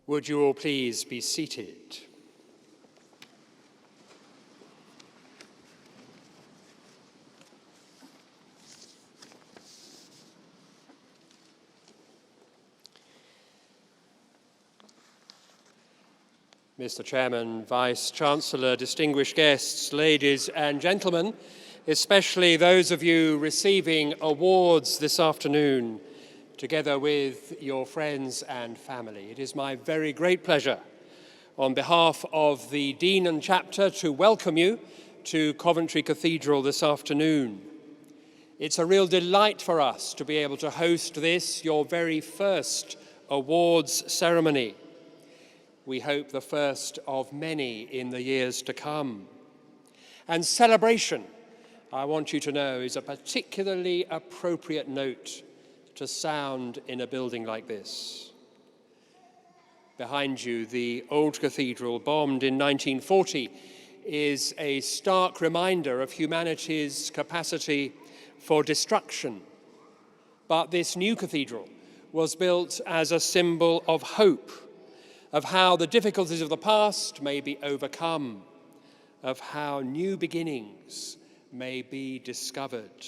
Would you all please be seated? Mr. Chairman, Vice-Chancellor, distinguished guests, ladies and gentlemen, especially those of you receiving awards this afternoon, together with your friends and family. It is my very great pleasure, on behalf of the Dean and Chapter, to welcome you to Coventry Cathedral this afternoon. It's a real delight for us to be able to host this, your very first awards ceremony. We hope the first of many in the years to come. And celebration, I want you to know, is a particularly appropriate note to sound in a building like this. Behind you, the old cathedral, bombed in 1940, is a stark reminder of humanity's capacity for destruction. But this new cathedral was built as a symbol of hope, of how the difficulties of the past may be overcome, of how new beginnings may be discovered.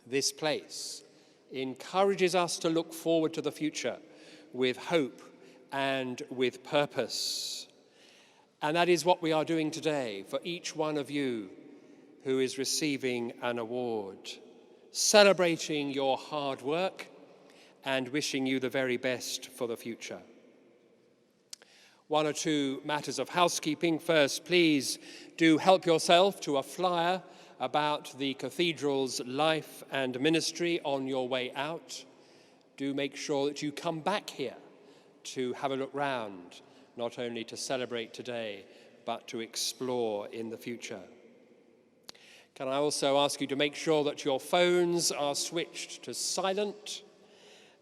This place encourages us to look forward to the future with hope and with purpose. And that is what we are doing today for each one of you who is receiving an award, celebrating your hard work and wishing you the very best for the future. One or two matters of housekeeping. First, please do help yourself to a flyer about the cathedral's life and ministry on your way out. Do make sure that you come back here to have a look round, not only to celebrate today, but to explore in the future. Can I also ask you to make sure that your phones are switched to silent?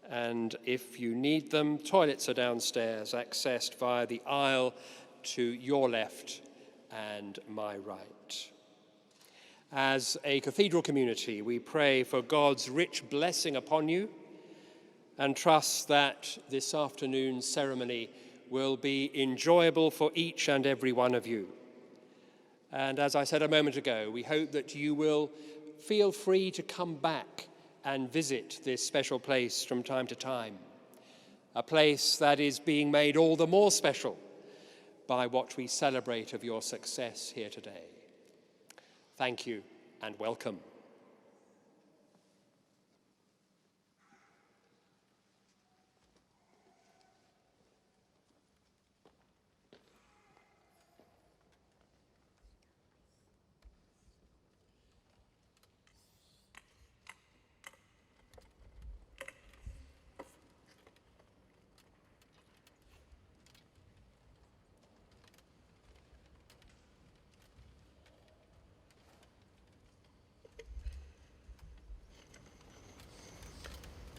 And if you need them, toilets are downstairs, accessed via the aisle to your left and my right. As a cathedral community, we pray for God's rich blessing upon you and trust that this afternoon's ceremony will be enjoyable for each and every one of you. And as I said a moment ago, we hope that you will feel free to come back and visit this special place from time to time, a place that is being made all the more special by what we celebrate of your success here today. Thank you and welcome.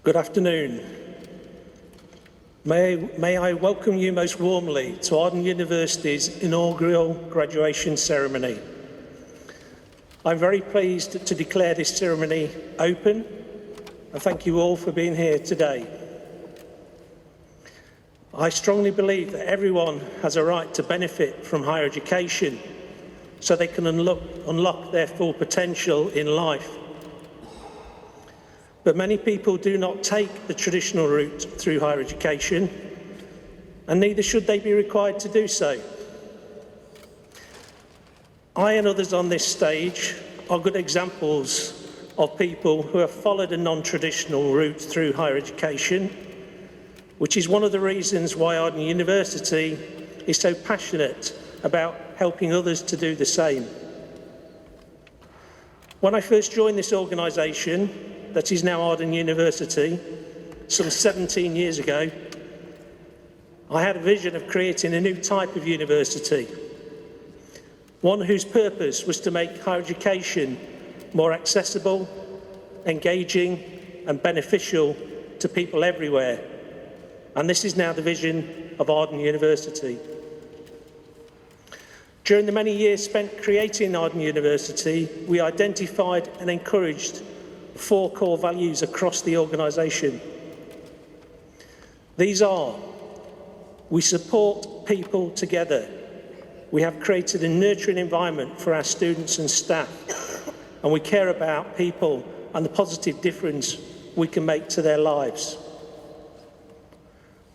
Good afternoon. May I welcome you most warmly to Arden University's inaugural graduation ceremony. I'm very pleased to declare this ceremony open, and thank you all for being here today. I strongly believe that everyone has a right to benefit from higher education so they can unlock their full potential in life. But many people do not take the traditional route through higher education, and neither should they be required to do so. I and others on this stage are good examples of people who have followed a non-traditional route through higher education, which is one of the reasons why Arden University is so passionate about helping others to do the same. When I first joined this organisation, that is now Arden University, some 17 years ago, I had a vision of creating a new type of university, one whose purpose was to make higher education more accessible, engaging and beneficial to people everywhere. And this is now the vision of Arden University. During the many years spent creating Arden University, we identified and encouraged 4 core values across the organisation. These are We support people together. We have created a nurturing environment for our students and staff, and we care about people and the positive difference we can make to their lives.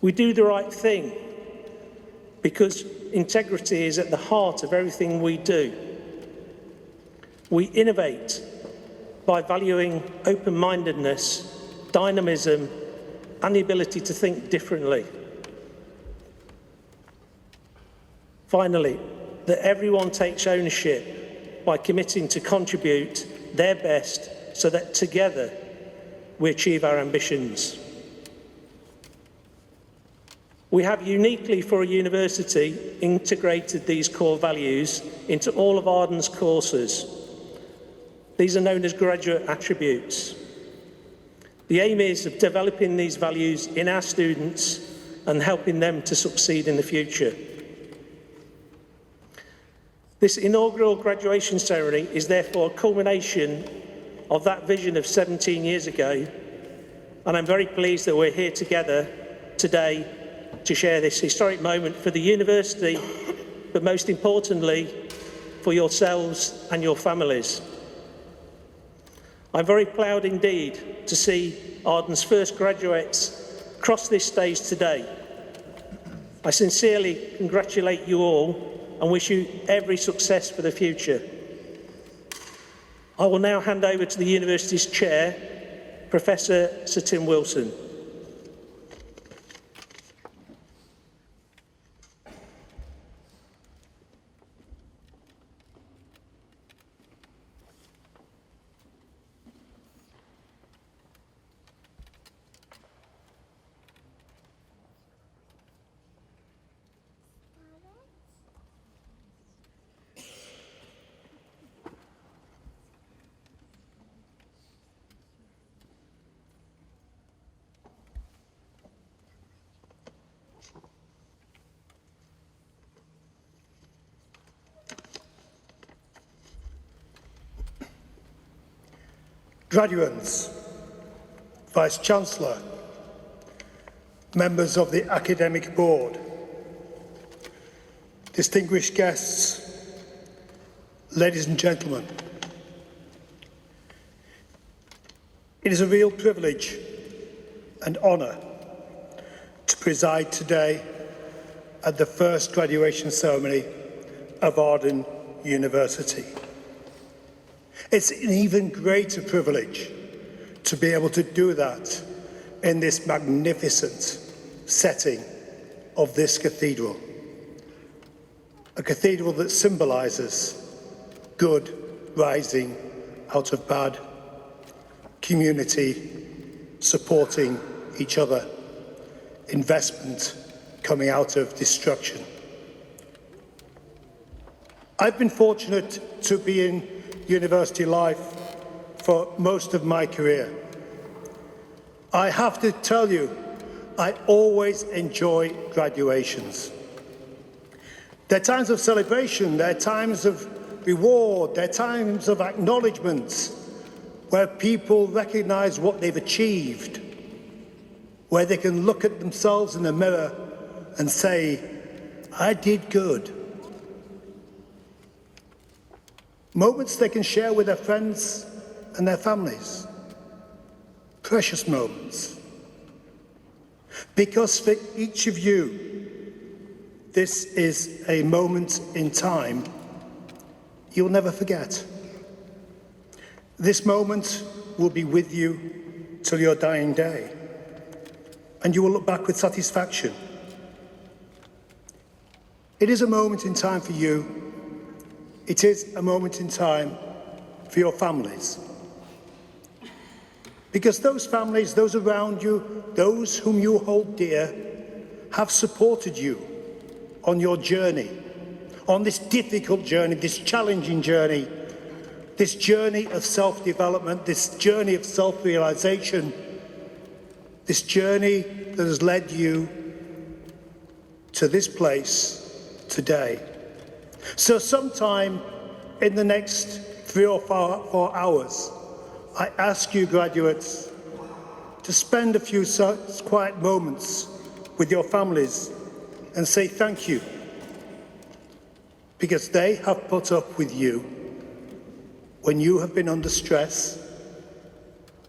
We do the right thing because integrity is at the heart of everything we do. We innovate by valuing open-mindedness, dynamism, and the ability to think differently. Finally, that everyone takes ownership by committing to contribute their best so that together we achieve our ambitions. We have uniquely for a university integrated these core values into all of Arden's courses. These are known as graduate attributes. The aim is of developing these values in our students and helping them to succeed in the future. This inaugural graduation ceremony is therefore a culmination of that vision of 17 years ago, and I'm very pleased that we're here together today to share this historic moment for the university, but most importantly, for yourselves and your families. I'm very proud indeed to see Arden's first graduates cross this stage today. I sincerely congratulate you all and wish you every success for the future. I will now hand over to the university's chair, Professor Sir Tim Wilson. Graduates, Vice-Chancellor, members of the Academic Board, distinguished guests, ladies and gentlemen, it is a real privilege and honour to preside today at the first graduation ceremony of Arden University. It's an even greater privilege to be able to do that in this magnificent setting of this cathedral. A cathedral that symbolises good rising out of bad, community supporting each other, investment coming out of destruction. I've been fortunate to be in university life for most of my career. I have to tell you, I always enjoy graduations. They're times of celebration, they're times of reward, they're times of acknowledgement, where people recognise what they've achieved, where they can look at themselves in the mirror and say, I did good. Moments they can share with their friends and their families. Precious moments. Because for each of you, this is a moment in time you'll never forget. This moment will be with you till your dying day, and you will look back with satisfaction. It is a moment in time for you. It is a moment in time for your families. Because those families, those around you, those whom you hold dear, have supported you on your journey, on this difficult journey, this challenging journey, this journey of self-development, this journey of self-realization, this journey that has led you to this place today. So sometime in the next 3 or 4 hours, I ask you graduates to spend a few quiet moments with your families and say thank you, because they have put up with you when you have been under stress,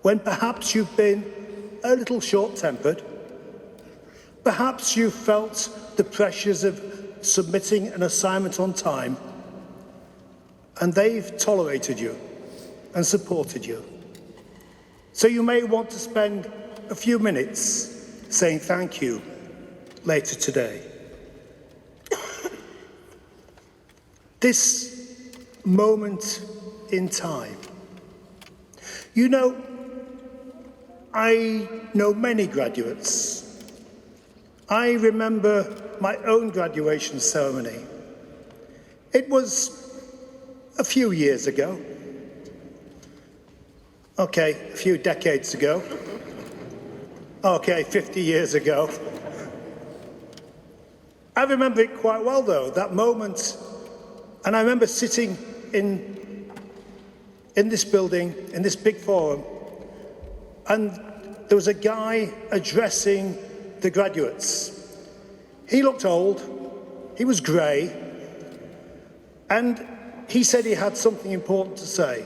when perhaps you've been a little short-tempered, perhaps you've felt the pressures of submitting an assignment on time, and they've tolerated you and supported you. So you may want to spend a few minutes saying thank you later today. This moment in time. You know, I know many graduates. I remember my own graduation ceremony. It was a few years ago. Okay, a few decades ago. Okay, 50 years ago. I remember it quite well, though, that moment. And I remember sitting in this building, in this big forum, and there was a guy addressing the graduates. He looked old, he was grey, and he said he had something important to say.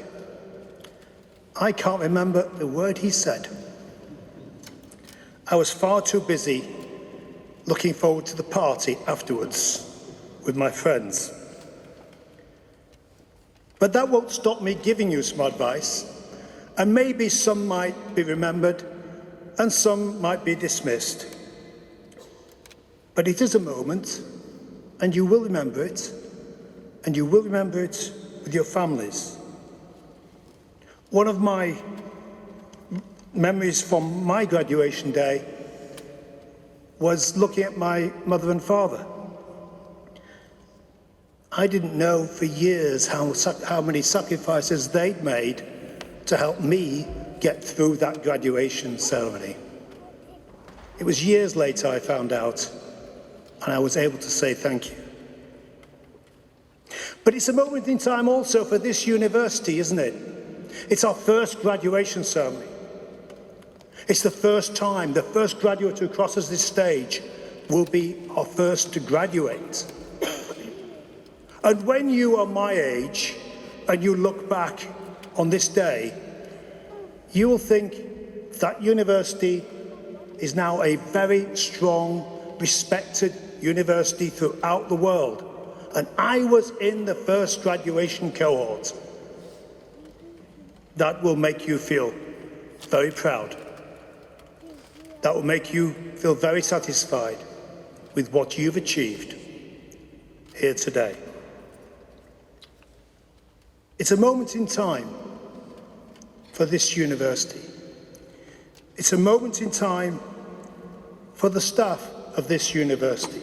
I can't remember the word he said. I was far too busy looking forward to the party afterwards with my friends. But that won't stop me giving you some advice, and maybe some might be remembered and some might be dismissed. But it is a moment, and you will remember it, and you will remember it with your families. One of my memories from my graduation day was looking at my mother and father. I didn't know for years how many sacrifices they'd made to help me get through that graduation ceremony. It was years later I found out, and I was able to say thank you. But it's a moment in time also for this university, isn't it? It's our first graduation ceremony. It's the first time, the first graduate who crosses this stage will be our first to graduate. And when you are my age and you look back on this day, you will think that university is now a very strong, respected university throughout the world. And I was in the first graduation cohort. That will make you feel very proud. That will make you feel very satisfied with what you've achieved here today. It's a moment in time for this university. It's a moment in time for the staff of this university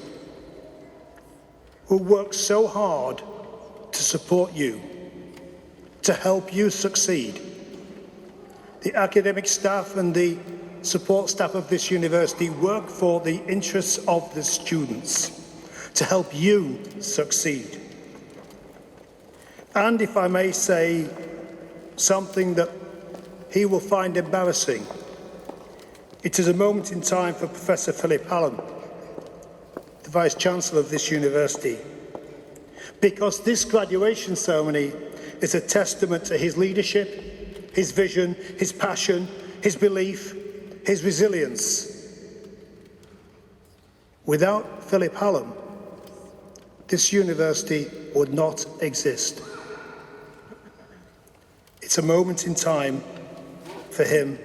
who work so hard to support you, to help you succeed. The academic staff and the support staff of this university work for the interests of the students, to help you succeed. And if I may say something that he will find embarrassing, it is a moment in time for Professor Philip Hallam, the Vice-Chancellor of this university, because this graduation ceremony is a testament to his leadership, his vision, his passion, his belief, his resilience. Without Philip Hallam, this university would not exist. It's a moment in time for him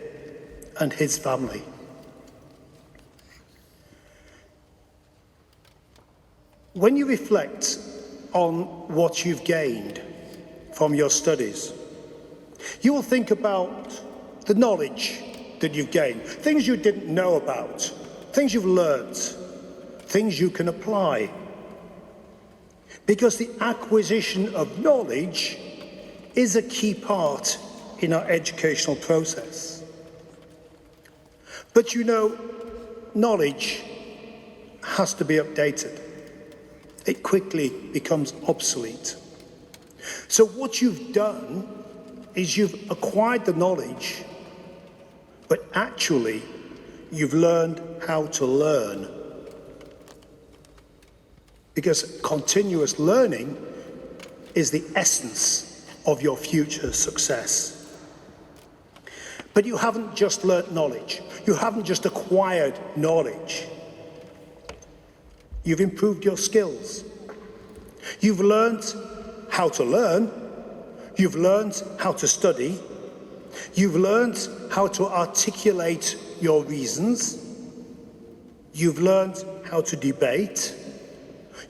and his family. When you reflect on what you've gained from your studies, you will think about the knowledge that you've gained, things you didn't know about, things you've learnt, things you can apply. Because the acquisition of knowledge is a key part in our educational process. But you know, knowledge has to be updated. It quickly becomes obsolete. So what you've done is you've acquired the knowledge, but actually you've learned how to learn. because continuous learning is the essence of your future success. But you haven't just learnt knowledge. You haven't just acquired knowledge. You've improved your skills. You've learnt how to learn. You've learnt how to study. You've learnt how to articulate your reasons. You've learnt how to debate.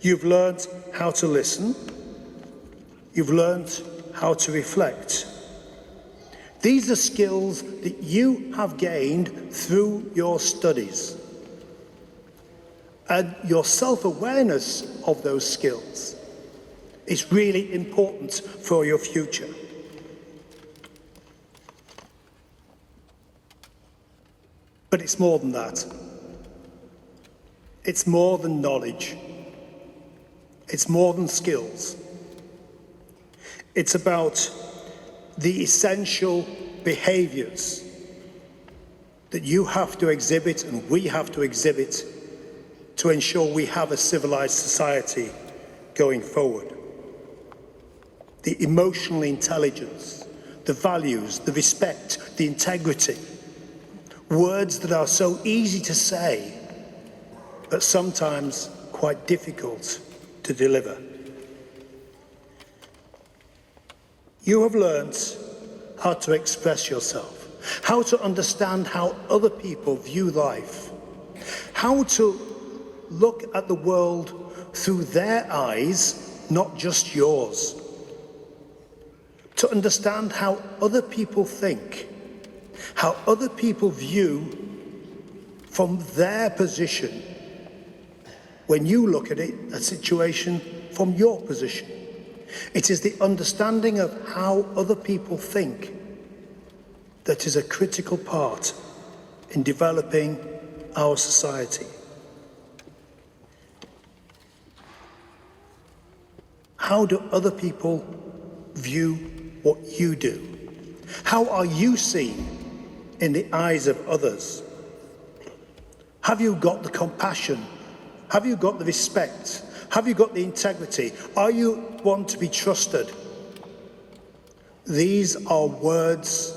You've learnt how to listen. You've learnt how to reflect. These are skills that you have gained through your studies. And your self-awareness of those skills is really important for your future. But it's more than that. It's more than knowledge. It's more than skills. It's about the essential behaviors that you have to exhibit and we have to exhibit to ensure we have a civilized society going forward. The emotional intelligence, the values, the respect, the integrity. Words that are so easy to say, but sometimes quite difficult to deliver. You have learnt how to express yourself, how to understand how other people view life, how to look at the world through their eyes, not just yours, to understand how other people think, how other people view from their position when you look at it, a situation from your position. It is the understanding of how other people think that is a critical part in developing our society. How do other people view what you do? How are you seen in the eyes of others? Have you got the compassion? Have you got the respect? Have you got the integrity? Are you one to be trusted? These are words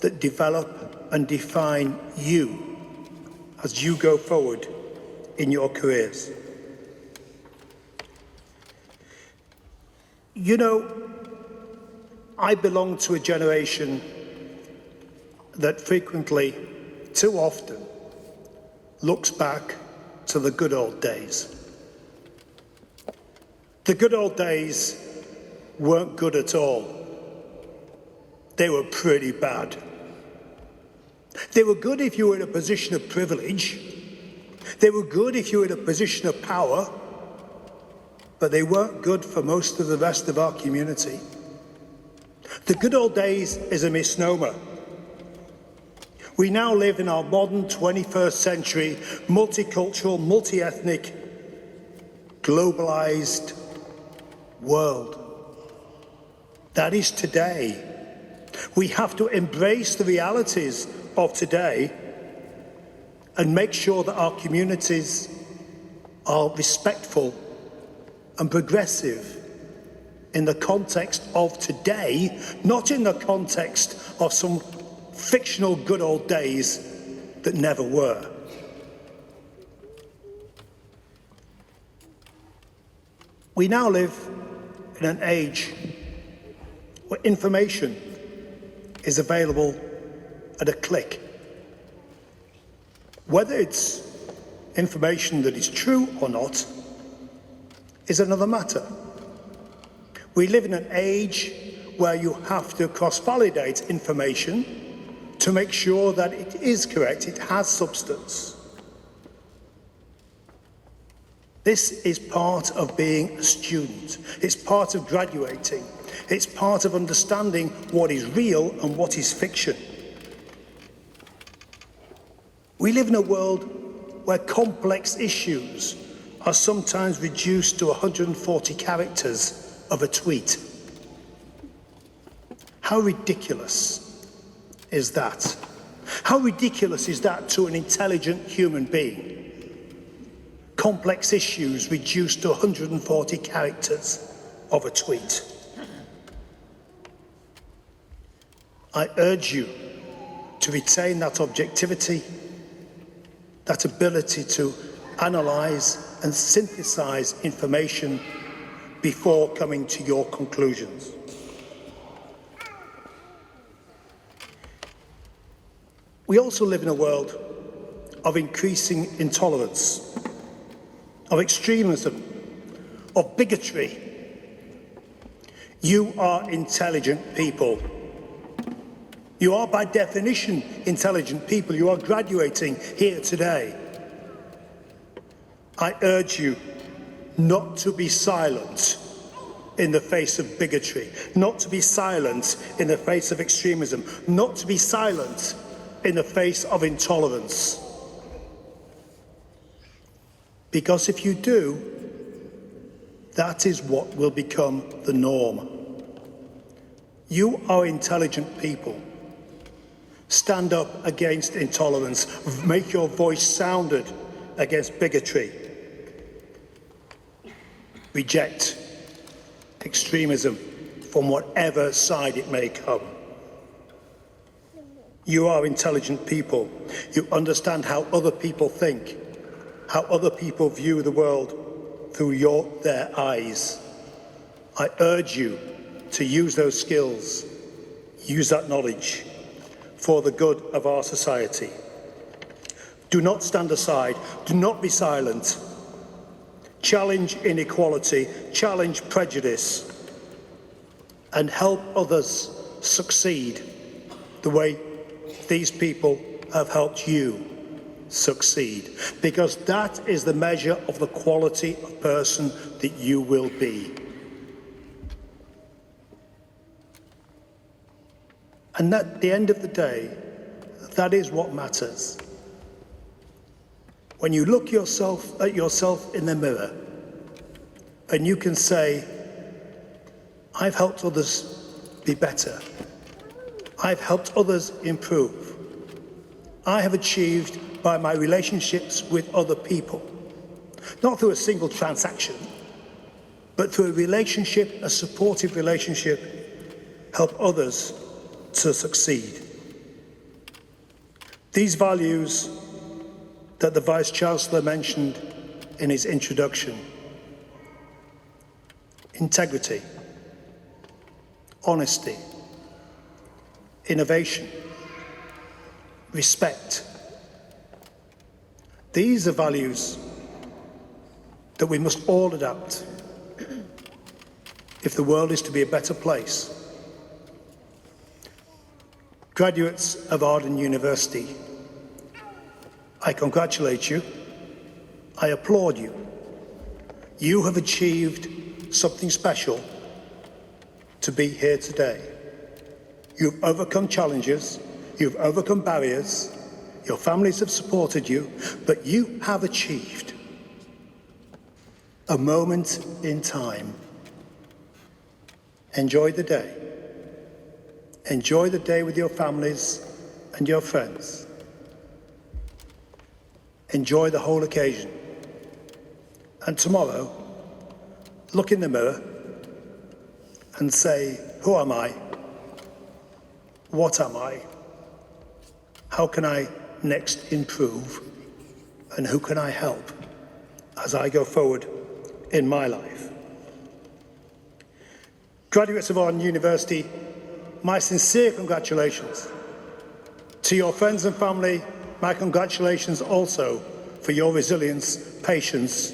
that develop and define you as you go forward in your careers. You know, I belong to a generation that frequently, too often, looks back to the good old days. The good old days weren't good at all. They were pretty bad. They were good if you were in a position of privilege. They were good if you were in a position of power, but they weren't good for most of the rest of our community. The good old days is a misnomer. We now live in our modern 21st century, multicultural, multi-ethnic, globalized world. That is today. We have to embrace the realities of today and make sure that our communities are respectful and progressive in the context of today, not in the context of some fictional good old days that never were. We now live in an age where information is available at a click. Whether it's information that is true or not is another matter. We live in an age where you have to cross-validate information to make sure that it is correct, it has substance. This is part of being a student. It's part of graduating. It's part of understanding what is real and what is fiction. We live in a world where complex issues are sometimes reduced to 140 characters of a tweet. How ridiculous is that? How ridiculous is that to an intelligent human being? complex issues reduced to 140 characters of a tweet. I urge you to retain that objectivity, that ability to analyse and synthesise information before coming to your conclusions. We also live in a world of increasing intolerance, of extremism, of bigotry. You are intelligent people. You are by definition intelligent people. You are graduating here today. I urge you not to be silent in the face of bigotry, not to be silent in the face of extremism, not to be silent in the face of intolerance. Because if you do, that is what will become the norm. You are intelligent people. Stand up against intolerance. Make your voice sounded against bigotry. Reject extremism from whatever side it may come. You are intelligent people. You understand how other people think, how other people view the world through their eyes. I urge you to use those skills, use that knowledge for the good of our society. Do not stand aside. Do not be silent. Challenge inequality, challenge prejudice, and help others succeed the way these people have helped you succeed. Because that is the measure of the quality of person that you will be. And at the end of the day, that is what matters. When you look at yourself in the mirror and you can say, I've helped others be better. I've helped others improve. I have achieved by my relationships with other people, not through a single transaction, but through a relationship, a supportive relationship, help others to succeed. These values that the Vice-Chancellor mentioned in his introduction: integrity, honesty, innovation, respect. These are values that we must all adapt if the world is to be a better place. Graduates of Arden University, I congratulate you. I applaud you. You have achieved something special to be here today. You've overcome challenges, you've overcome barriers, your families have supported you, but you have achieved a moment in time. Enjoy the day. Enjoy the day with your families and your friends. Enjoy the whole occasion. And tomorrow, look in the mirror and say, who am I? What am I? How can I next improve? And who can I help as I go forward in my life? Graduates of Arden University, my sincere congratulations. To your friends and family, my congratulations also for your resilience, patience,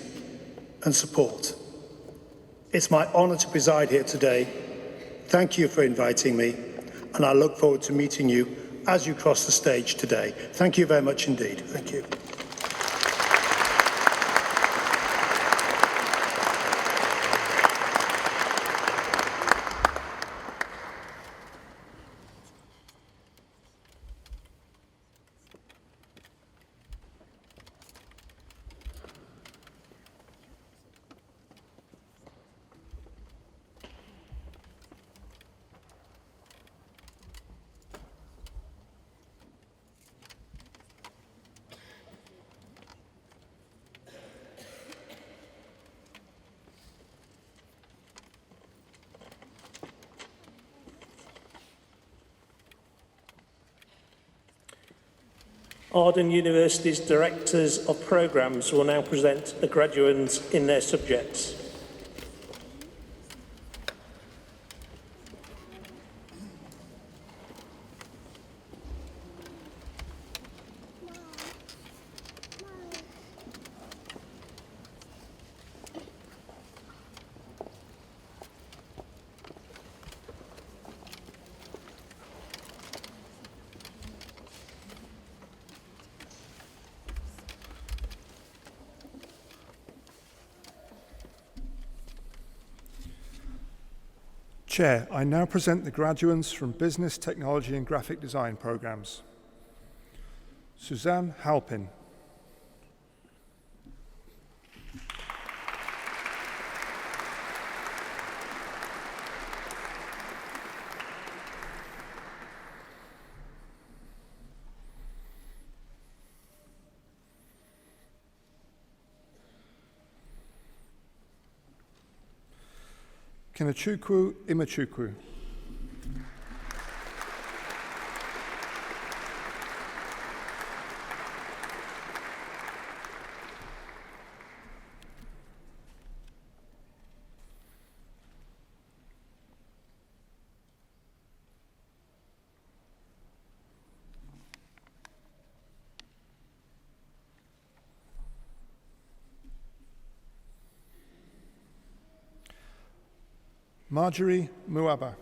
and support. It's my honour to preside here today. Thank you for inviting me, and I look forward to meeting you as you cross the stage today. Thank you very much indeed. Thank you. Arden University's Directors of Programmes will now present the graduates in their subjects. Chair, I now present the graduates from Business, Technology and Graphic Design programmes. Suzanne Halpin. Kenechukwu Imachukwu. Marjorie Muaba.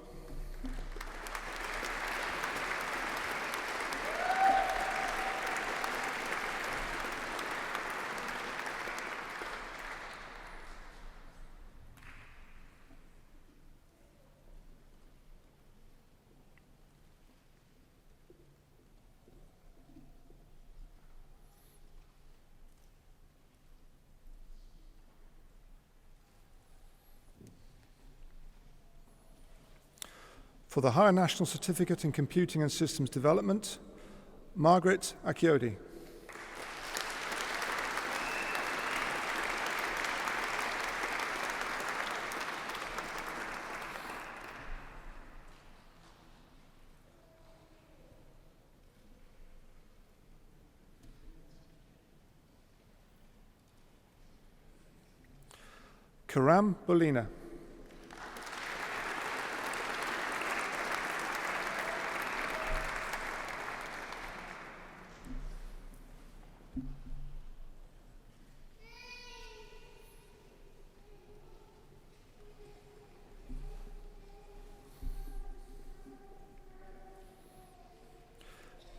For the Higher National Certificate in Computing and Systems Development, Margaret Akiodi. Karam Bolina.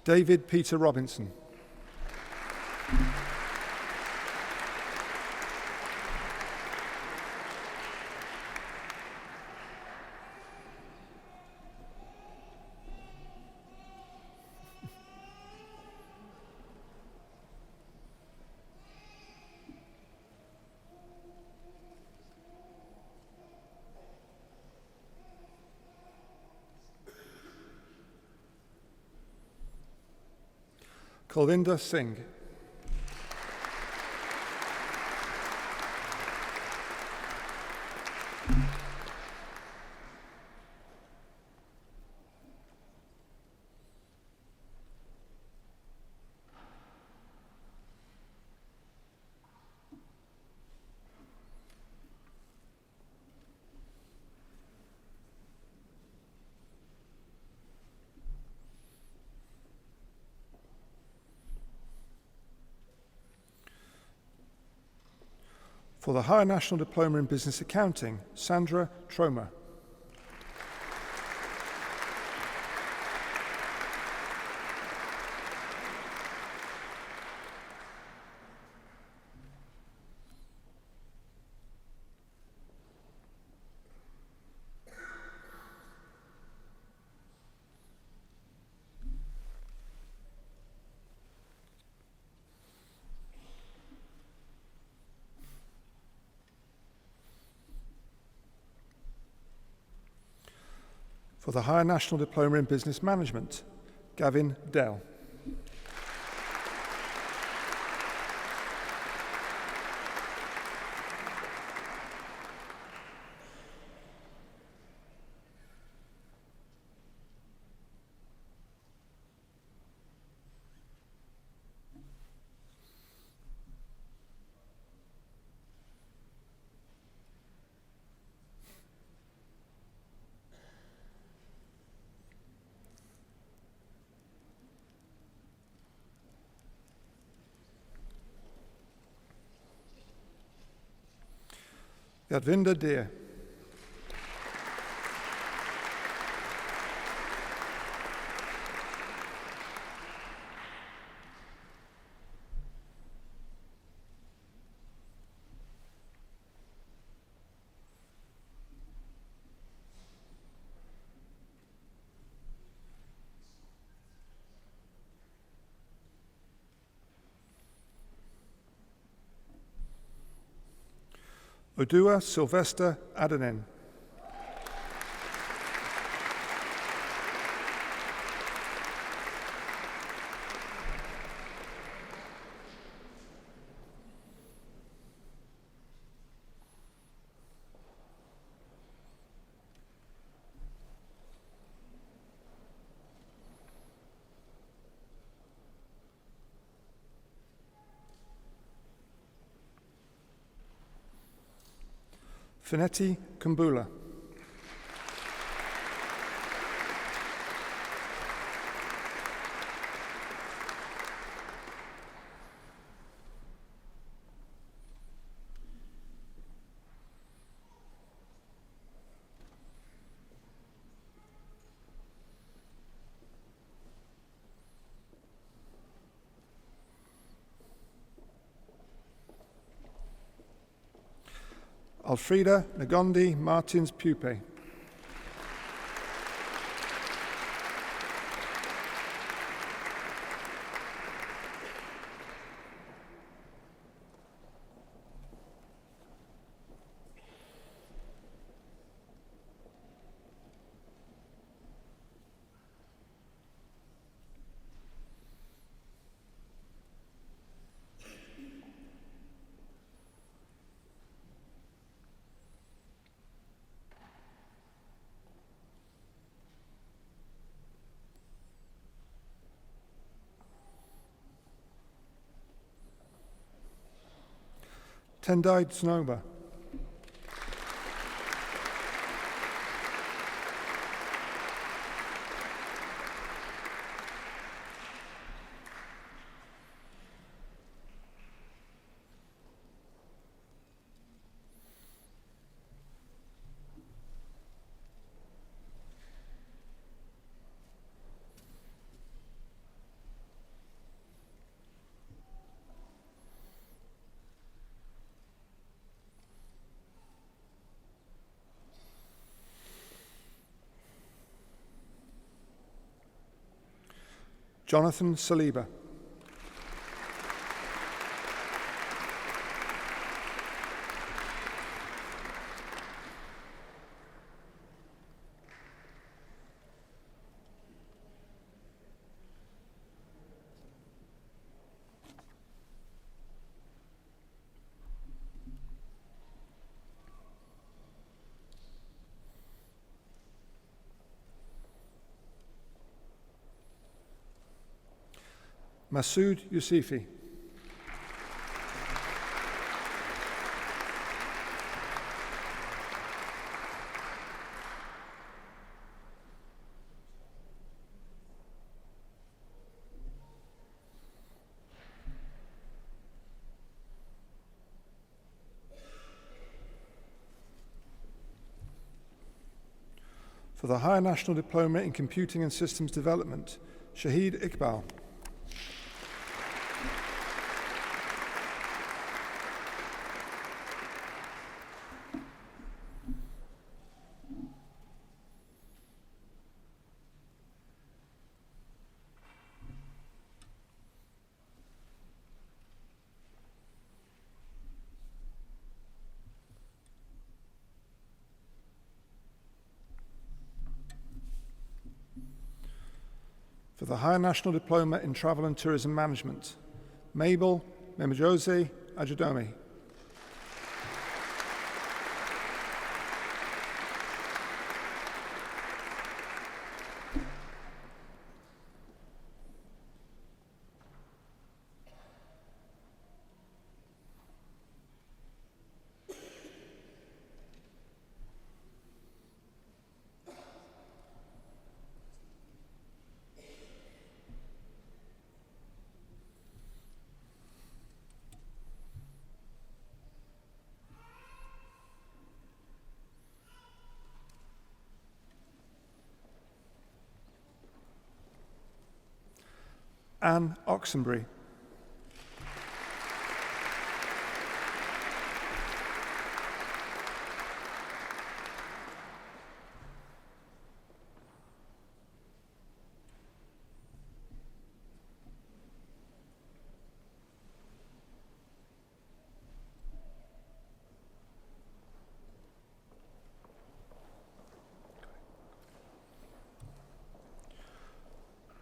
David Peter Robinson. Kulvinder Singh. For the Higher National Diploma in Business Accounting, Sandra Tromer. For the Higher National Diploma in Business Management, Gavin Dell. Yadvinder Deer. Odua Sylvester Adenin. Finetti Kumbula. Alfreda Nagondi Martins Pupe. Tendai Tsunoba. Jonathan Saliba. Masood Yusufi. For the Higher National Diploma in Computing and Systems Development, Shahid Iqbal. For the Higher National Diploma in Travel and Tourism Management, Mabel Memejose Ajadomi. Anne Oxenbury.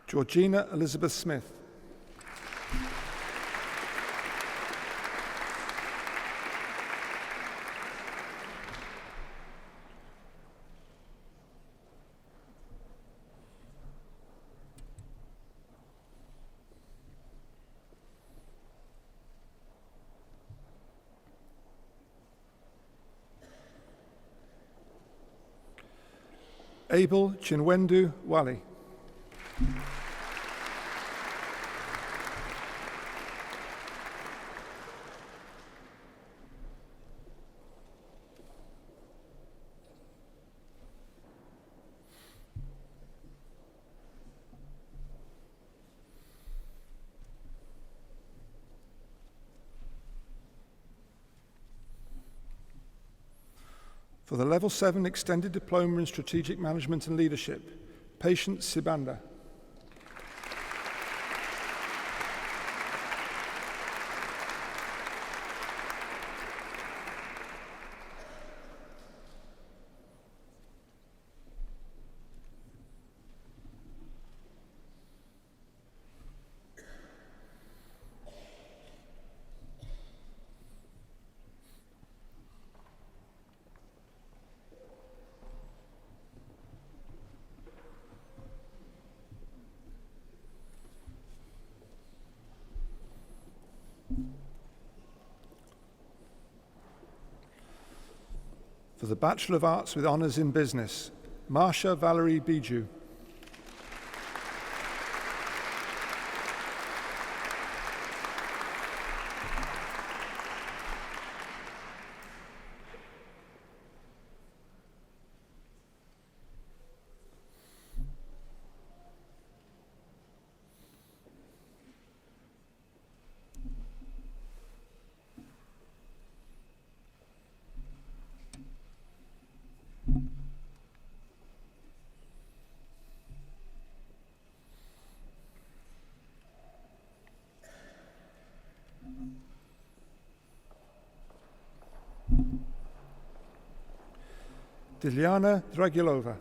Georgina Elizabeth Smith. Abel Chinwendu Wali. For the Level 7 Extended Diploma in Strategic Management and Leadership, Patience Sibanda. For the Bachelor of Arts with Honours in Business, Marsha Valerie Bijou. Dilyana Dragilova.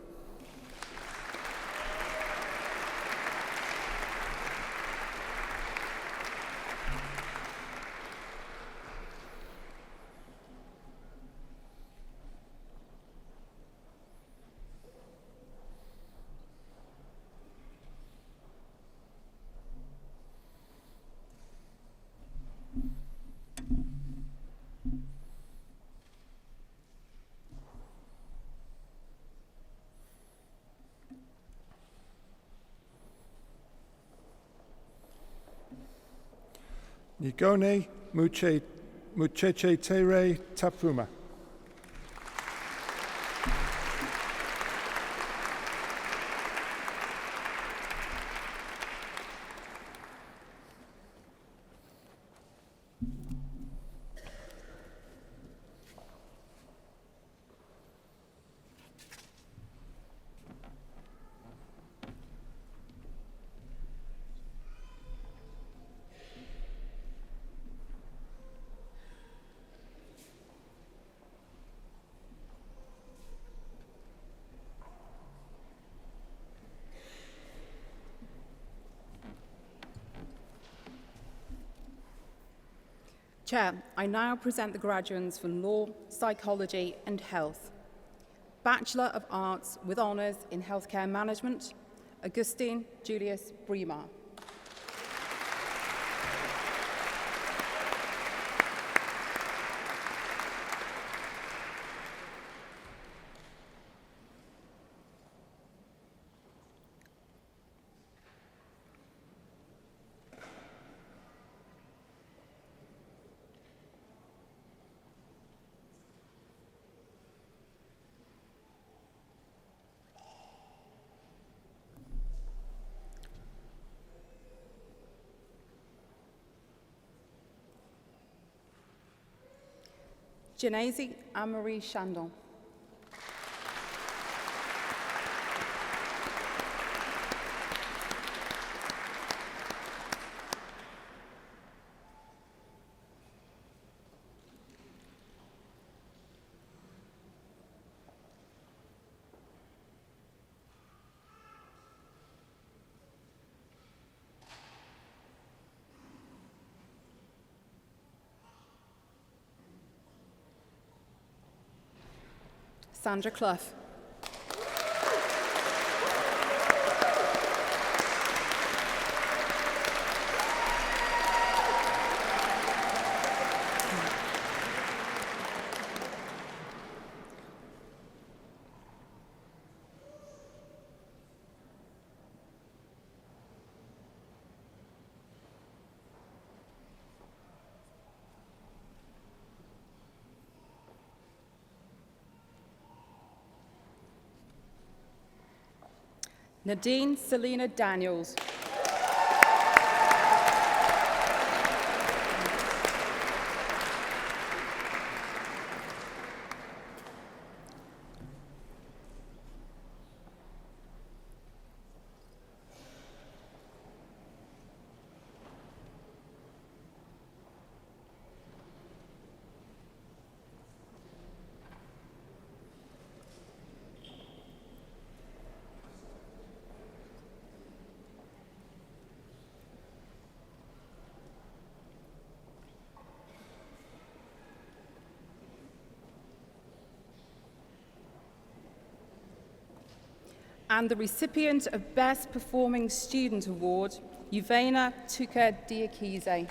Nigone Muchechetere Tapuma. Chair, I now present the graduates for Law, Psychology and Health. Bachelor of Arts with Honours in Healthcare Management, Augustine Julius Bremer. Genesee Anne-Marie Chandon. Sandra Clough. Nadine Selena Daniels. And the recipient of Best Performing Student Award, Yuvena Tuka Diakize.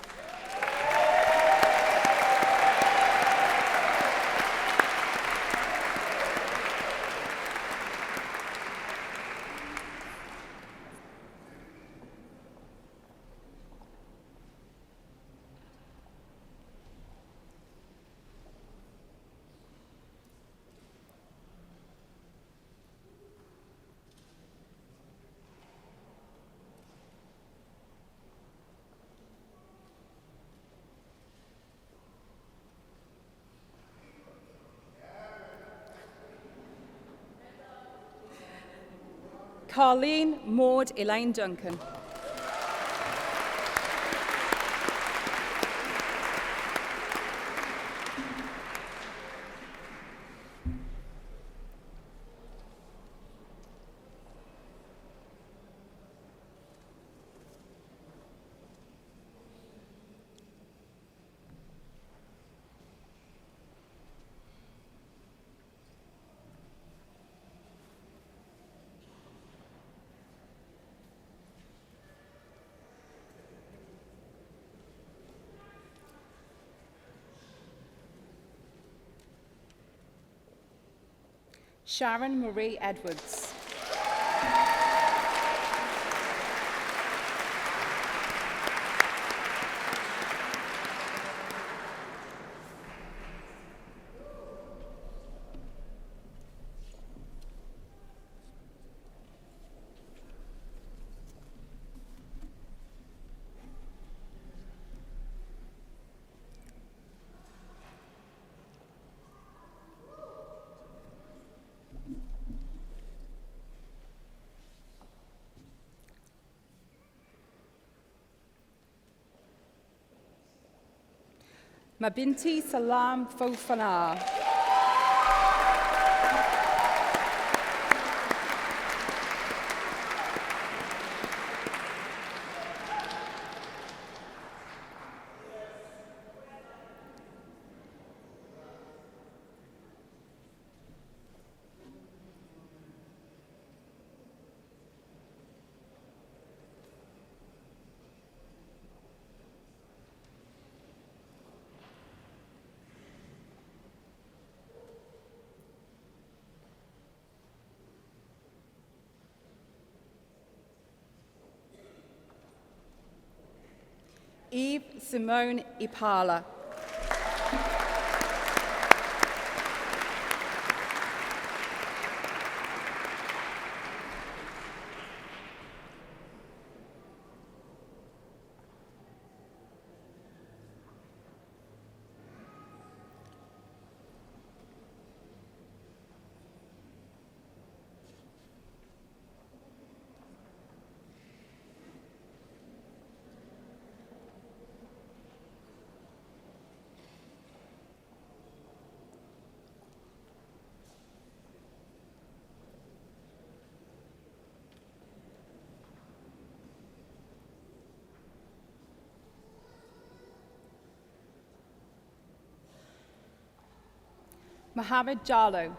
Carleen Maud Elaine Duncan. Sharon Marie Edwards. Mabinti Salam Fofana. Eve Simone Ipala. Mohammed Jallo.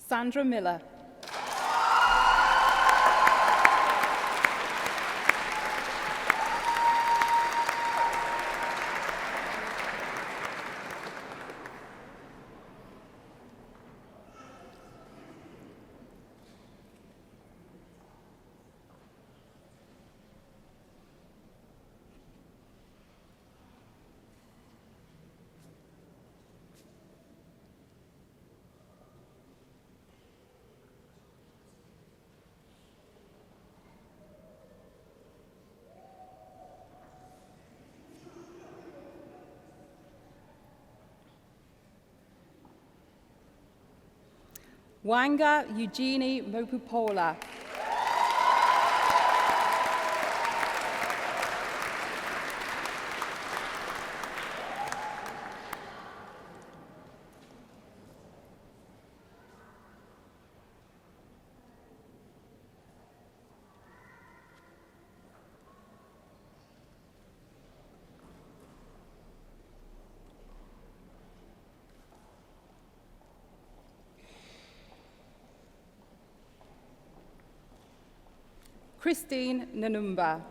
Sandra Miller. Wanga Eugenie Mopupola. Christine Nanumba.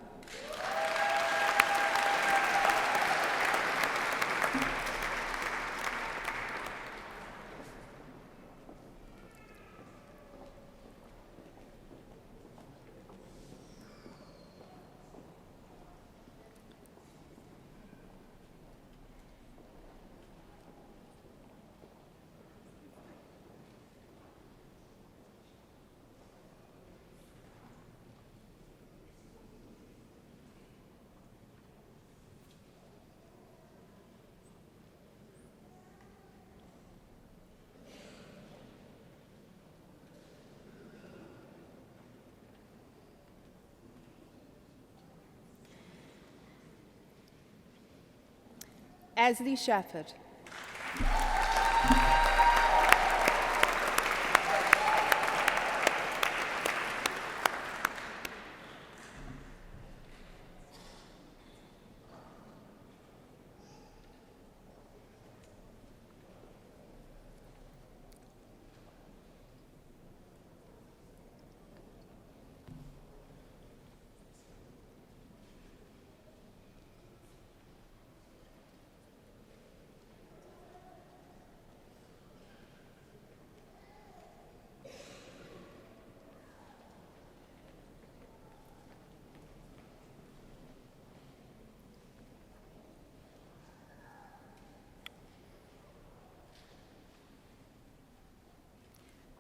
Esley Shepherd.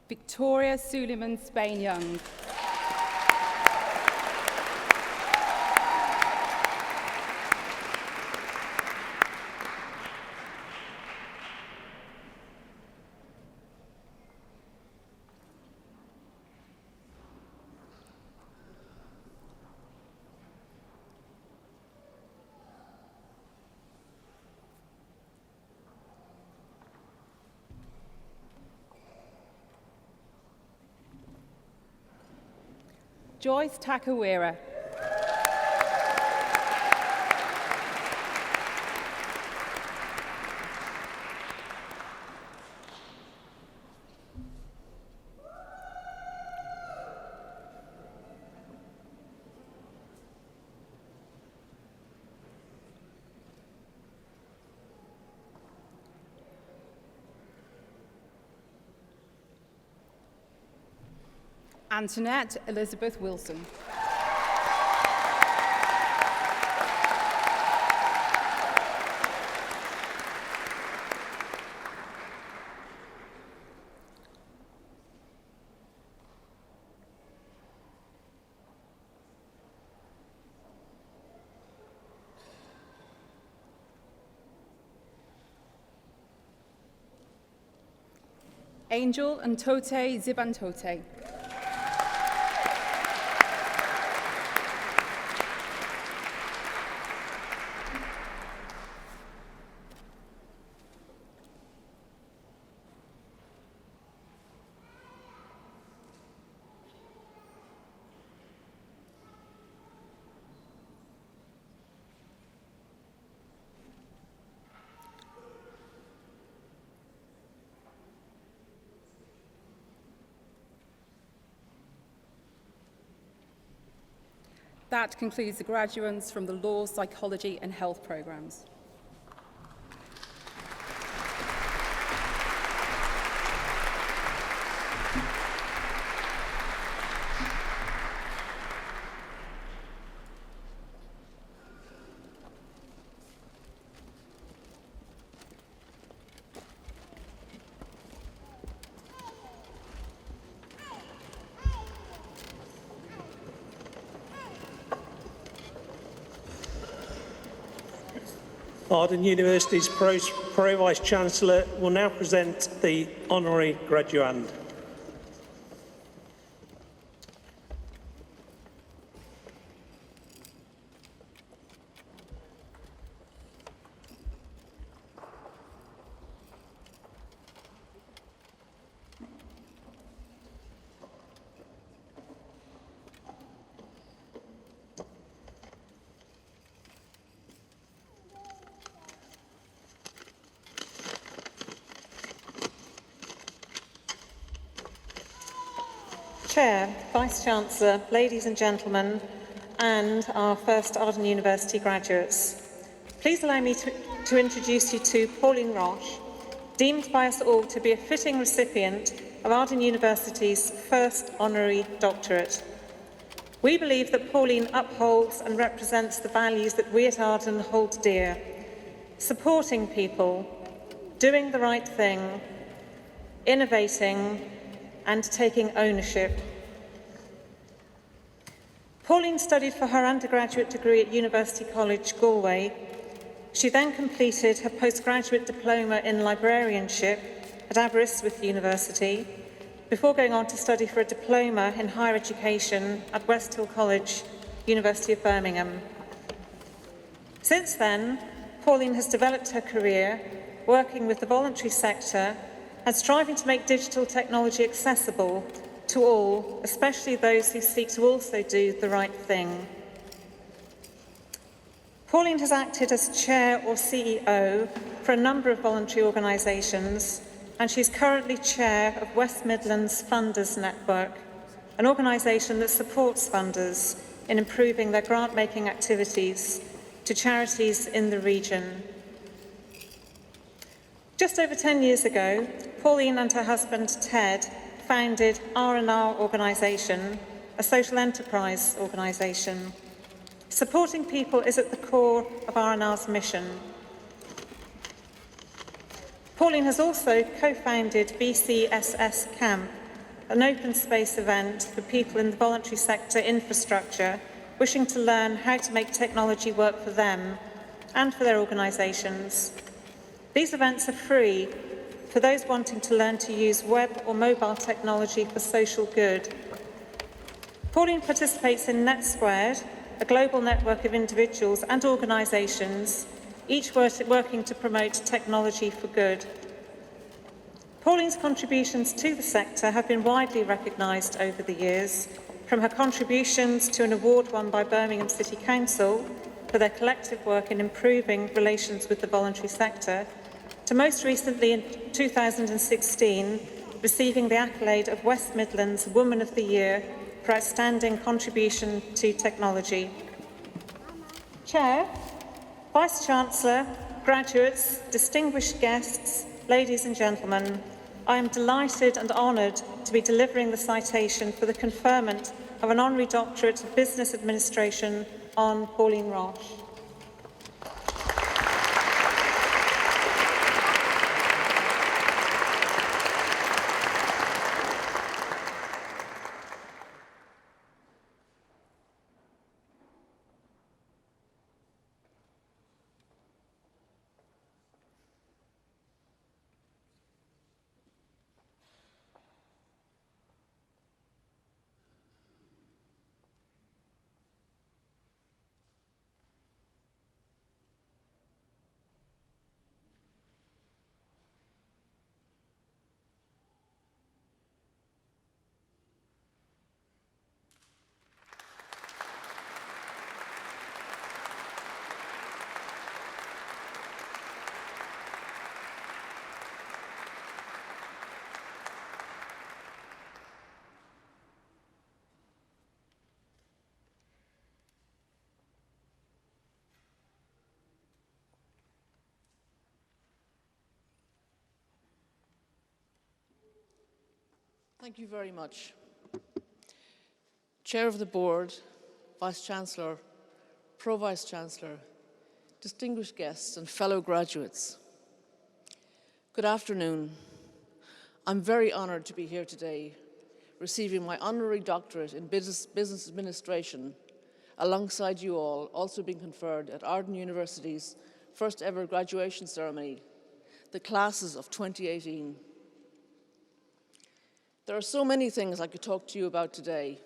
Victoria Suleiman Spain-Young. Joyce Takawira. Antoinette Elizabeth Wilson. Angel Ntote Zibantote. That concludes the graduates from the Law, Psychology and Health programmes. Arden University's Pro Vice-Chancellor will now present the honorary graduand. Chair, Vice-Chancellor, ladies and gentlemen, and our first Arden University graduates. Please allow me to introduce you to Pauline Roche, deemed by us all to be a fitting recipient of Arden University's first honorary doctorate. We believe that Pauline upholds and represents the values that we at Arden hold dear: supporting people, doing the right thing, innovating, and taking ownership. Pauline studied for her undergraduate degree at University College, Galway. She then completed her postgraduate diploma in librarianship at Aberystwyth University, before going on to study for a diploma in higher education at Westhill College, University of Birmingham. Since then, Pauline has developed her career working with the voluntary sector and striving to make digital technology accessible to all, especially those who seek to also do the right thing. Pauline has acted as chair or CEO for a number of voluntary organisations, and she's currently chair of West Midlands Funders Network, an organisation that supports funders in improving their grant-making activities to charities in the region. Just over 10 years ago, Pauline and her husband Ted founded R&R Organisation, a social enterprise organisation. Supporting people is at the core of R&R's mission. Pauline has also co-founded BCSS Camp, an open space event for people in the voluntary sector infrastructure wishing to learn how to make technology work for them and for their organisations. These events are free for those wanting to learn to use web or mobile technology for social good. Pauline participates in NetSquared, a global network of individuals and organisations, each working to promote technology for good. Pauline's contributions to the sector have been widely recognised over the years, from her contributions to an award won by Birmingham City Council for their collective work in improving relations with the voluntary sector, to most recently in 2016, receiving the accolade of West Midlands Woman of the Year for outstanding contribution to technology. Chair, Vice-Chancellor, graduates, distinguished guests, ladies and gentlemen, I am delighted and honoured to be delivering the citation for the conferment of an honorary doctorate of Business Administration on Pauline Roche. Thank you very much. Chair of the Board, Vice-Chancellor, Pro-Vice-Chancellor, distinguished guests and fellow graduates. Good afternoon. I'm very honoured to be here today, receiving my honorary doctorate in business administration, alongside you all, also being conferred at Arden University's first ever graduation ceremony, the classes of 2018. There are so many things I could talk to you about today.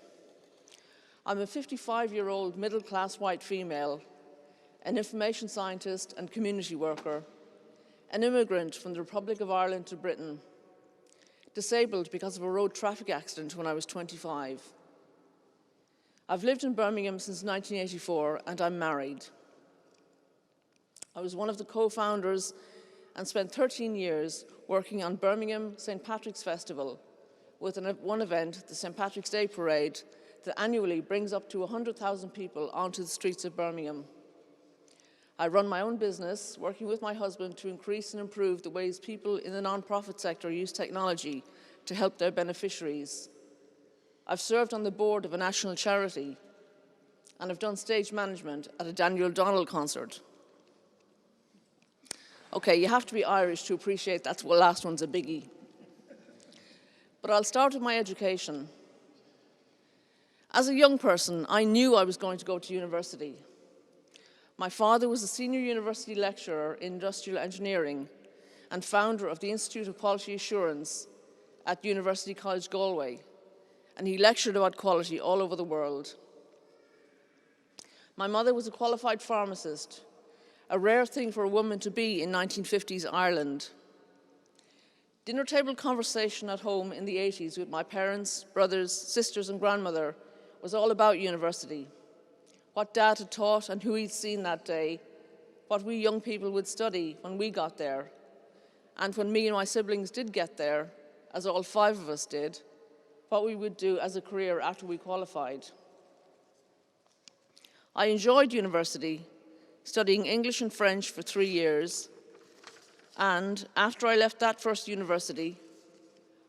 I'm a 55-year-old middle-class white female, an information scientist and community worker, an immigrant from the Republic of Ireland to Britain, disabled because of a road traffic accident when I was 25. I've lived in Birmingham since 1984 and I'm married. I was one of the co-founders and spent 13 years working on Birmingham St. Patrick's Festival with one event, the St. Patrick's Day Parade, that annually brings up to 100,000 people onto the streets of Birmingham. I run my own business, working with my husband to increase and improve the ways people in the non-profit sector use technology to help their beneficiaries. I've served on the board of a national charity, and I've done stage management at a Daniel O'Donnell concert. Okay, you have to be Irish to appreciate that last one's a biggie. But I'll start with my education. As a young person, I knew I was going to go to university. My father was a senior university lecturer in industrial engineering and founder of the Institute of Quality Assurance at University College Galway, and he lectured about quality all over the world. My mother was a qualified pharmacist, a rare thing for a woman to be in 1950s Ireland. Dinner table conversation at home in the 80s with my parents, brothers, sisters, and grandmother was all about university. What Dad had taught and who he'd seen that day, what we young people would study when we got there, and when me and my siblings did get there, as all 5 of us did, what we would do as a career after we qualified. I enjoyed university, studying English and French for 3 years, and after I left that first university,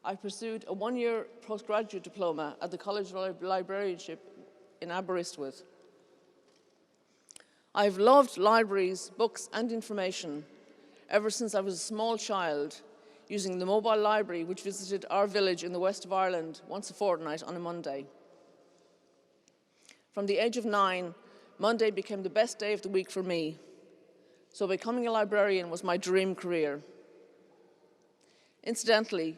I pursued a 1-year postgraduate diploma at the College of Librarianship in Aberystwyth. I've loved libraries, books, and information ever since I was a small child, using the mobile library which visited our village in the west of Ireland once a fortnight on a Monday. From the age of 9, Monday became the best day of the week for me, so becoming a librarian was my dream career. Incidentally,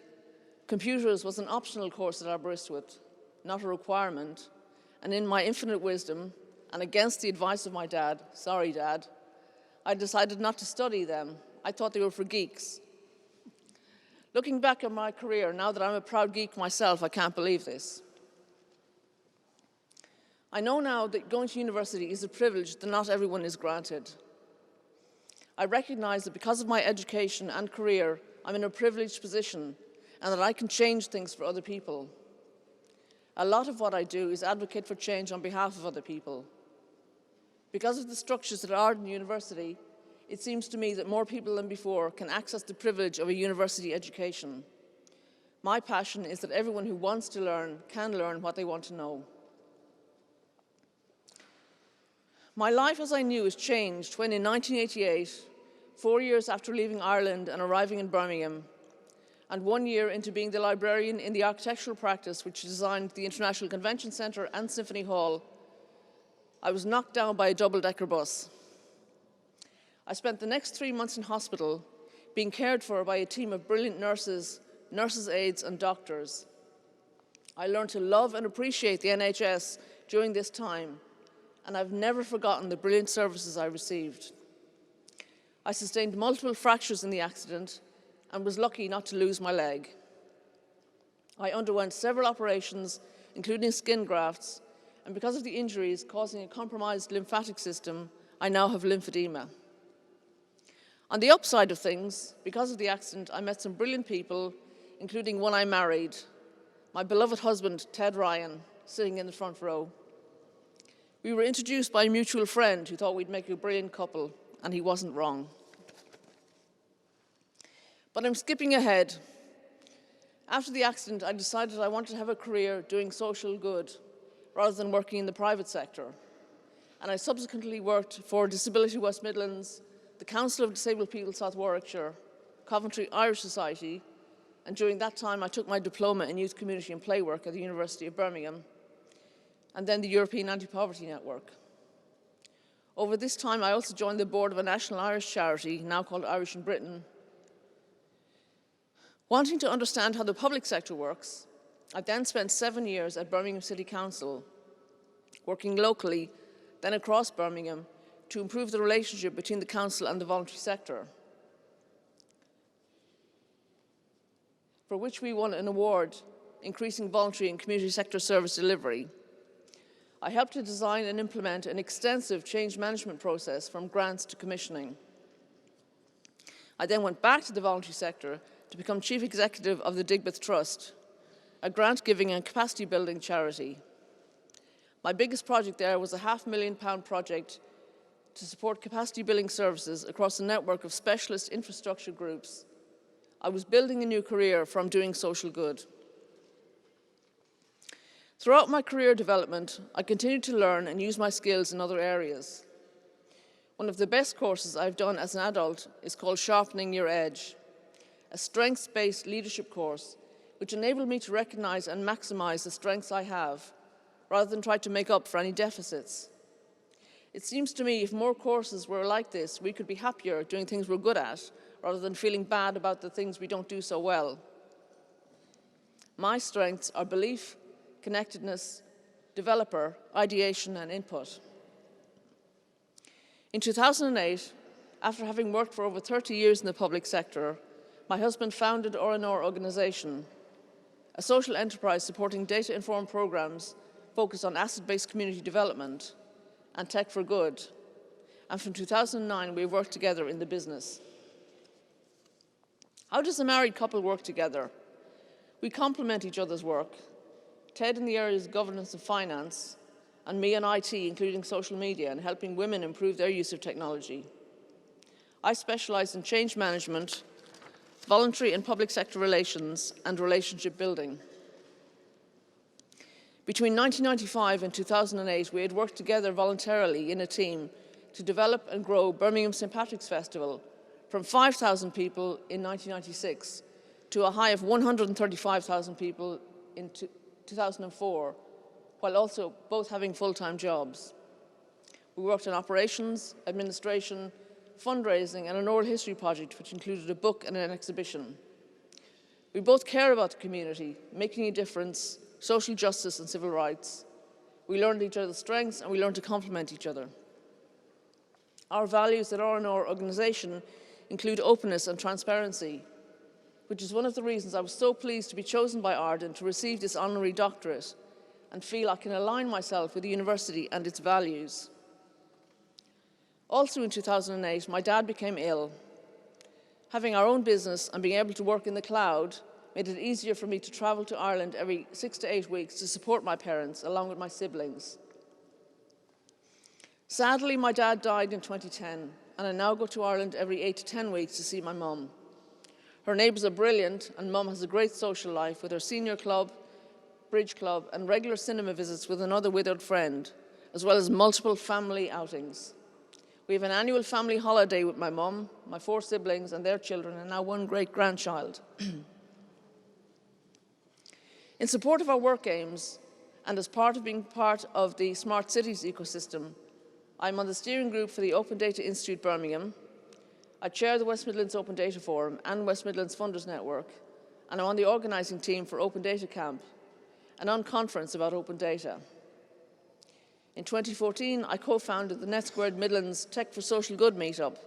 computers was an optional course at Aberystwyth, not a requirement, and in my infinite wisdom, and against the advice of my dad, sorry Dad, I decided not to study them. I thought they were for geeks. Looking back at my career, now that I'm a proud geek myself, I can't believe this. I know now that going to university is a privilege that not everyone is granted. I recognize that because of my education and career, I'm in a privileged position and that I can change things for other people. A lot of what I do is advocate for change on behalf of other people. Because of the structures at Arden University, it seems to me that more people than before can access the privilege of a university education. My passion is that everyone who wants to learn can learn what they want to know. My life as I knew is changed when in 1988, 4 years after leaving Ireland and arriving in Birmingham, and 1 year into being the librarian in the architectural practice which designed the International Convention Centre and Symphony Hall, I was knocked down by a double-decker bus. I spent the next 3 months in hospital being cared for by a team of brilliant nurses, nurses' aides, and doctors. I learned to love and appreciate the NHS during this time, and I've never forgotten the brilliant services I received. I sustained multiple fractures in the accident and was lucky not to lose my leg. I underwent several operations, including skin grafts, and because of the injuries causing a compromised lymphatic system, I now have lymphedema. On the upside of things, because of the accident, I met some brilliant people, including one I married, my beloved husband, Ted Ryan, sitting in the front row. We were introduced by a mutual friend who thought we'd make a brilliant couple, and he wasn't wrong. But I'm skipping ahead. After the accident, I decided I wanted to have a career doing social good rather than working in the private sector. And I subsequently worked for Disability West Midlands, the Council of Disabled People South Warwickshire, Coventry Irish Society, and during that time I took my diploma in youth community and play work at the University of Birmingham, and then the European Anti-Poverty Network. Over this time I also joined the board of a national Irish charity, now called Irish in Britain. Wanting to understand how the public sector works, I then spent 7 years at Birmingham City Council, working locally, then across Birmingham, to improve the relationship between the council and the voluntary sector, for which we won an award, increasing voluntary and community sector service delivery. I helped to design and implement an extensive change management process from grants to commissioning. I then went back to the voluntary sector to become Chief Executive of the Digbeth Trust, a grant-giving and capacity-building charity. My biggest project there was a £500,000 project to support capacity-building services across a network of specialist infrastructure groups. I was building a new career from doing social good. Throughout my career development, I continued to learn and use my skills in other areas. One of the best courses I've done as an adult is called Sharpening Your Edge, a strengths-based leadership course which enabled me to recognize and maximize the strengths I have, rather than try to make up for any deficits. It seems to me if more courses were like this, we could be happier doing things we're good at, rather than feeling bad about the things we don't do so well. My strengths are belief, connectedness, developer, ideation, and input. In 2008, after having worked for over 30 years in the public sector, my husband founded Or Organisation, a social enterprise supporting data-informed programs focused on asset-based community development and tech for good. And from 2009, we worked together in the business. How does a married couple work together? We complement each other's work. Ted in the areas of governance and finance, and me in IT, including social media, and helping women improve their use of technology. I specialize in change management, voluntary and public sector relations, and relationship building. Between 1995 and 2008, we had worked together voluntarily in a team to develop and grow Birmingham St. Patrick's Festival from 5,000 people in 1996 to a high of 135,000 people in 2004, while also both having full-time jobs. We worked on operations, administration, fundraising, and an oral history project which included a book and an exhibition. We both care about the community, making a difference, social justice and civil rights. We learned each other's strengths and we learned to complement each other. Our values at our organisation include openness and transparency, which is one of the reasons I was so pleased to be chosen by Arden to receive this honorary doctorate and feel I can align myself with the university and its values. Also in 2008, my dad became ill. Having our own business and being able to work in the cloud made it easier for me to travel to Ireland every 6 to 8 weeks to support my parents, along with my siblings. Sadly, my dad died in 2010, and I now go to Ireland every 8 to 10 weeks to see my mum. Her neighbours are brilliant, and Mum has a great social life with her senior club, bridge club, and regular cinema visits with another widowed friend, as well as multiple family outings. We have an annual family holiday with my mum, my 4 siblings and their children, and now 1 great-grandchild. In support of our work aims, and as part of being part of the Smart Cities ecosystem, I'm on the steering group for the Open Data Institute Birmingham. I chair the West Midlands Open Data Forum and West Midlands Funders Network, and I'm on the organising team for Open Data Camp, an unconference about open data. In 2014, I co-founded the NetSquared Midlands Tech for Social Good meetup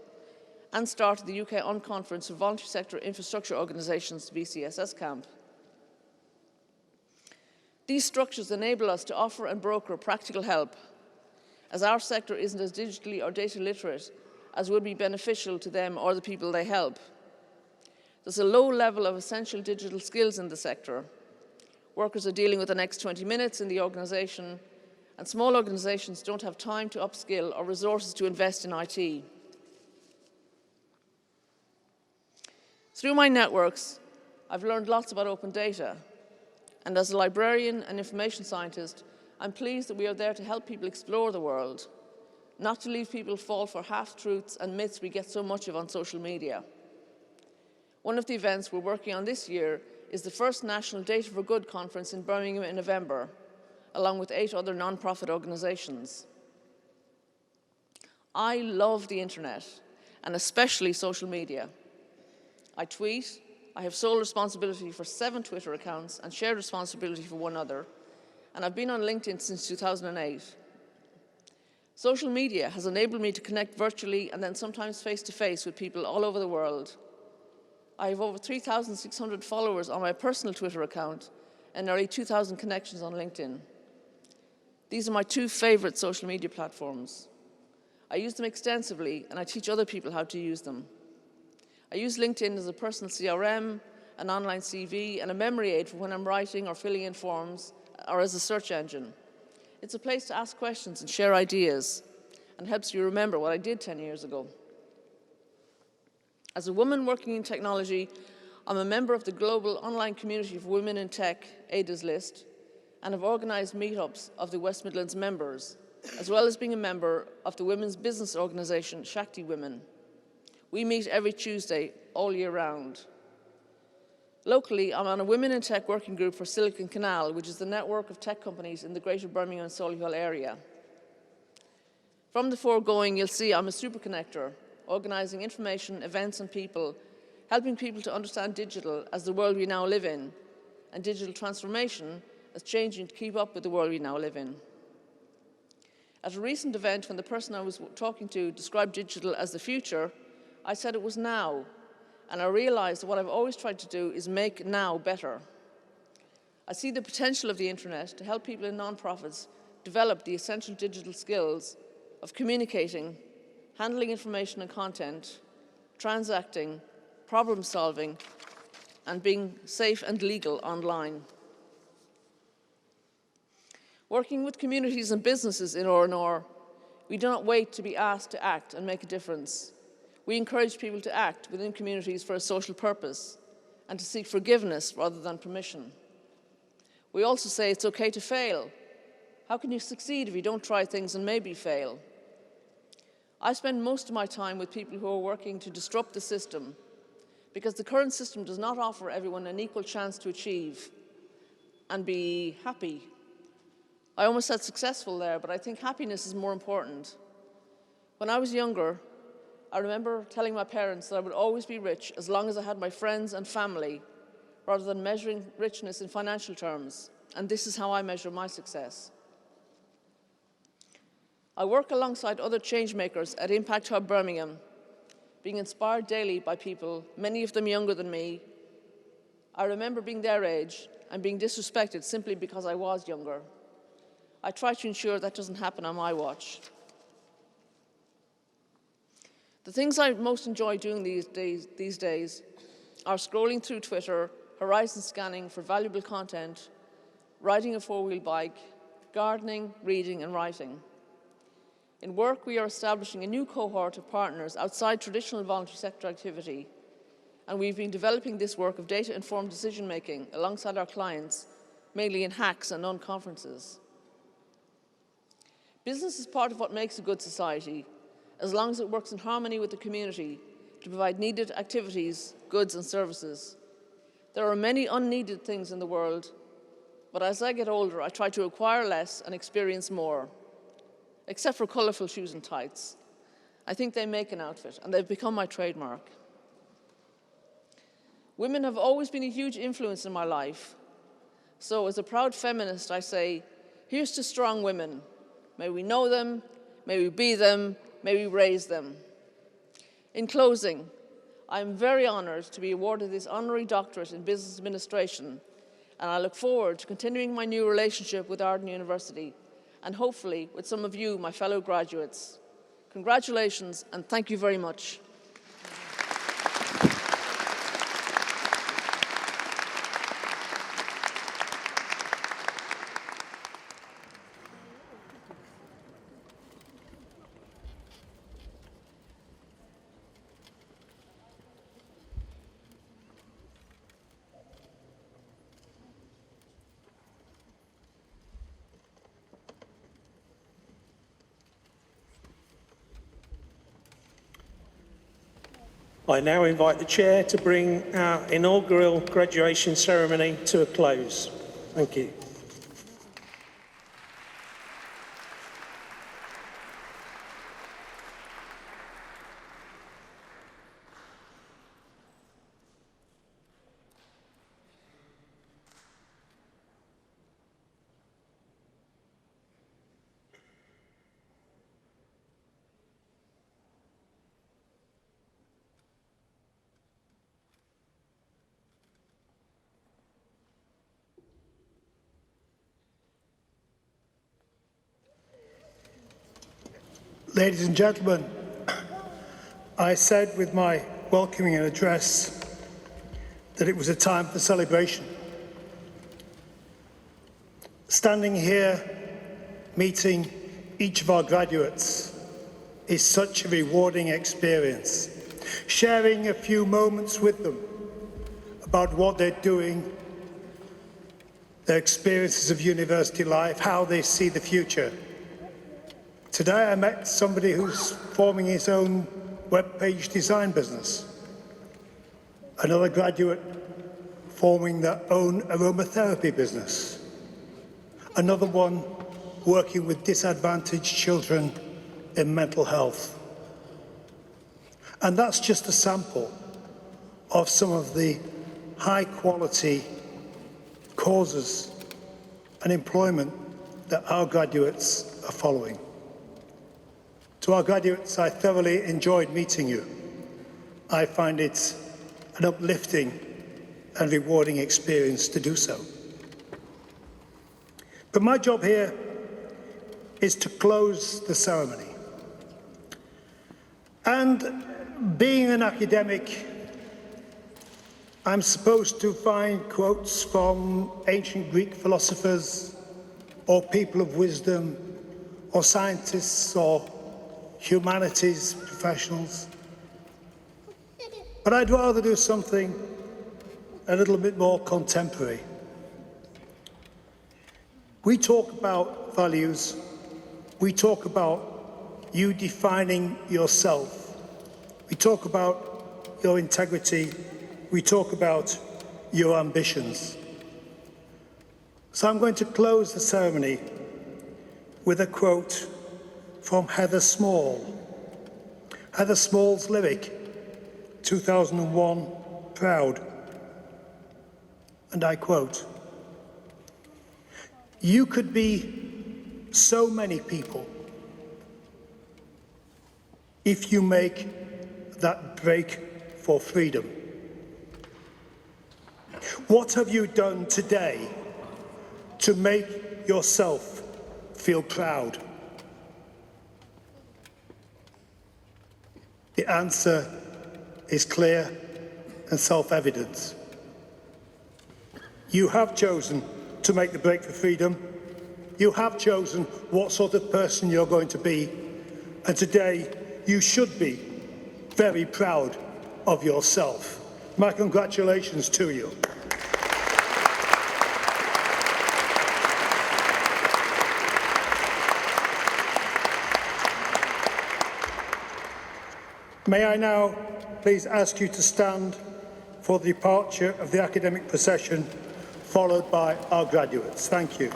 and started the UK Unconference for Voluntary Sector Infrastructure Organisations, VCSS Camp. These structures enable us to offer and broker practical help, as our sector isn't as digitally or data literate as would be beneficial to them or the people they help. There's a low level of essential digital skills in the sector. Workers are dealing with the next 20 minutes in the organisation, and small organisations don't have time to upskill or resources to invest in IT. Through my networks, I've learned lots about open data, and as a librarian and information scientist, I'm pleased that we are there to help people explore the world, not to leave people fall for half-truths and myths we get so much of on social media. One of the events we're working on this year is the first National Data for Good conference in Birmingham in November, along with 8 other non-profit organisations. I love the internet, and especially social media. I tweet, I have sole responsibility for 7 Twitter accounts and shared responsibility for 1 other, and I've been on LinkedIn since 2008. Social media has enabled me to connect virtually and then sometimes face-to-face with people all over the world. I have over 3,600 followers on my personal Twitter account and nearly 2,000 connections on LinkedIn. These are my 2 favourite social media platforms. I use them extensively, and I teach other people how to use them. I use LinkedIn as a personal CRM, an online CV, and a memory aid for when I'm writing or filling in forms, or as a search engine. It's a place to ask questions and share ideas, and helps you remember what I did 10 years ago. As a woman working in technology, I'm a member of the global online community for women in tech, ADA's list, and have organised meetups of the West Midlands members, as well as being a member of the women's business organisation, Shakti Women. We meet every Tuesday, all year round. Locally, I'm on a Women in Tech working group for Silicon Canal, which is the network of tech companies in the greater Birmingham and Solihull area. From the foregoing, you'll see I'm a super connector, organising information, events and people, helping people to understand digital as the world we now live in, and digital transformation as changing to keep up with the world we now live in. At a recent event, when the person I was talking to described digital as the future, I said it was now, and I realised that what I've always tried to do is make now better. I see the potential of the internet to help people in non-profits develop the essential digital skills of communicating, handling information and content, transacting, problem solving, and being safe and legal online. Working with communities and businesses in R&R, we do not wait to be asked to act and make a difference. We encourage people to act within communities for a social purpose and to seek forgiveness rather than permission. We also say it's okay to fail. How can you succeed if you don't try things and maybe fail? I spend most of my time with people who are working to disrupt the system because the current system does not offer everyone an equal chance to achieve and be happy. I almost said successful there, but I think happiness is more important. When I was younger, I remember telling my parents that I would always be rich as long as I had my friends and family, rather than measuring richness in financial terms, and this is how I measure my success. I work alongside other change makers at Impact Hub Birmingham, being inspired daily by people, many of them younger than me. I remember being their age and being disrespected simply because I was younger. I try to ensure that doesn't happen on my watch. The things I most enjoy doing these days are scrolling through Twitter, horizon scanning for valuable content, riding a four-wheel bike, gardening, reading and writing. In work, we are establishing a new cohort of partners outside traditional voluntary sector activity, and we've been developing this work of data-informed decision-making alongside our clients, mainly in hacks and non-conferences. Business is part of what makes a good society, as long as it works in harmony with the community to provide needed activities, goods and services. There are many unneeded things in the world, but as I get older, I try to acquire less and experience more, except for colourful shoes and tights. I think they make an outfit, and they've become my trademark. Women have always been a huge influence in my life. So as a proud feminist, I say, here's to strong women. May we know them, may we be them, may we raise them. In closing, I am very honoured to be awarded this honorary doctorate in business administration, and I look forward to continuing my new relationship with Arden University, and hopefully with some of you, my fellow graduates. Congratulations, and thank you very much. I now invite the Chair to bring our inaugural graduation ceremony to a close. Thank you. Ladies and gentlemen, I said with my welcoming address that it was a time for celebration. Standing here, meeting each of our graduates is such a rewarding experience. Sharing a few moments with them about what they're doing, their experiences of university life, how they see the future. Today I met somebody who's forming his own web-page design business. Another graduate forming their own aromatherapy business. Another one working with disadvantaged children in mental health. And that's just a sample of some of the high-quality causes and employment that our graduates are following. To our graduates, I thoroughly enjoyed meeting you. I find it an uplifting and rewarding experience to do so. But my job here is to close the ceremony. And being an academic, I'm supposed to find quotes from ancient Greek philosophers or people of wisdom or scientists or humanities professionals. But I'd rather do something a little bit more contemporary. We talk about values. We talk about you defining yourself. We talk about your integrity. We talk about your ambitions. So I'm going to close the ceremony with a quote from Heather Small. Heather Small's lyric, 2001, Proud. And I quote, "You could be so many people if you make that break for freedom. What have you done today to make yourself feel proud?" The answer is clear and self-evident. You have chosen to make the break for freedom. You have chosen what sort of person you're going to be. And today, you should be very proud of yourself. My congratulations to you. May I now please ask you to stand for the departure of the academic procession, followed by our graduates. Thank you.